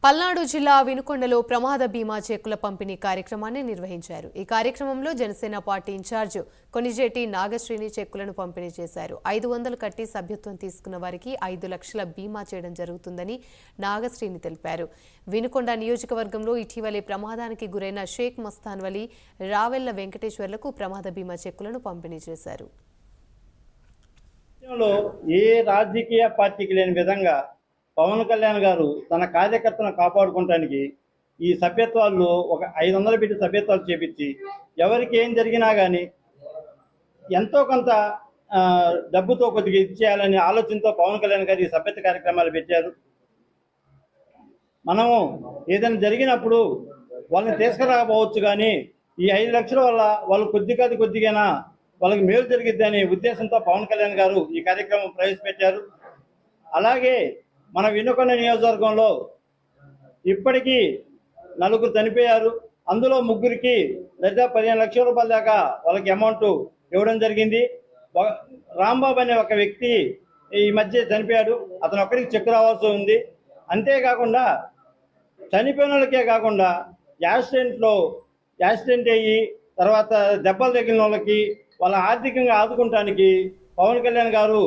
పల్నాడు జిల్లా వినుకొండలో ప్రమాద బీమా చెక్కుల పంపిణీ కార్యక్రమాన్ని నిర్వహించారు. ఈ కార్యక్రమంలో జనసేన పార్టీ ఇన్ఛార్జ్ కొనిజేటి నాగశ్రీని చెక్కులను పంపిణీ చేశారు. 500 కట్టి సభ్యత్వం తీసుకున్న వారికి 5 లక్షల బీమా చేయడం జరుగుతుందని నాగశ్రీని తెలిపారు. వినుకొండ నియోజకవర్గంలో ఇటీవలే ప్రమాదానికి గురైన షేక్ మస్తాన్ వలి, రావెళ్ల వెంకటేశ్వర్లకు ప్రమాద బీమా చెక్కులను పంపిణీ చేశారు. ఏ రాజకీయ పార్టీకి లేని విధంగా పవన్ కళ్యాణ్ గారు తన కార్యకర్తను కాపాడుకోవడానికి ఈ సభ్యత్వాలు ఒక 500 పెట్టి సభ్యత్వాలు చేపించి ఎవరికి ఏం జరిగినా కానీ ఎంతో కొంత డబ్బుతో కొద్దిగా ఇచ్చేయాలనే ఆలోచనతో పవన్ కళ్యాణ్ గారు ఈ సభ్యత్వ కార్యక్రమాలు పెట్టారు. మనము ఏదైనా జరిగినప్పుడు వాళ్ళని తీసుకురాకపోవచ్చు, కానీ ఈ 5 లక్షల వల్ల వాళ్ళు కొద్దిగా వాళ్ళకి మేలు జరిగిద్ది అనే ఉద్దేశంతో పవన్ కళ్యాణ్ గారు ఈ కార్యక్రమం ప్రవేశపెట్టారు. అలాగే మన వినుకొండ నియోజకవర్గంలో ఇప్పటికీ 4 చనిపోయారు. అందులో 3కి దాదాపు 15 లక్షల రూపాయల దాకా వాళ్ళకి అమౌంట్ ఇవ్వడం జరిగింది. రాంబాబు అనే ఒక వ్యక్తి ఈ మధ్య చనిపోయాడు. అతను ఒక్కడికి చెక్ రావాల్సి ఉంది. అంతేకాకుండా చనిపోయిన వాళ్ళకే కాకుండా యాక్సిడెంట్ అయ్యి తర్వాత దెబ్బలు తగిలిన వాళ్ళకి వాళ్ళ ఆర్థికంగా ఆదుకోవడానికి పవన్ కళ్యాణ్ గారు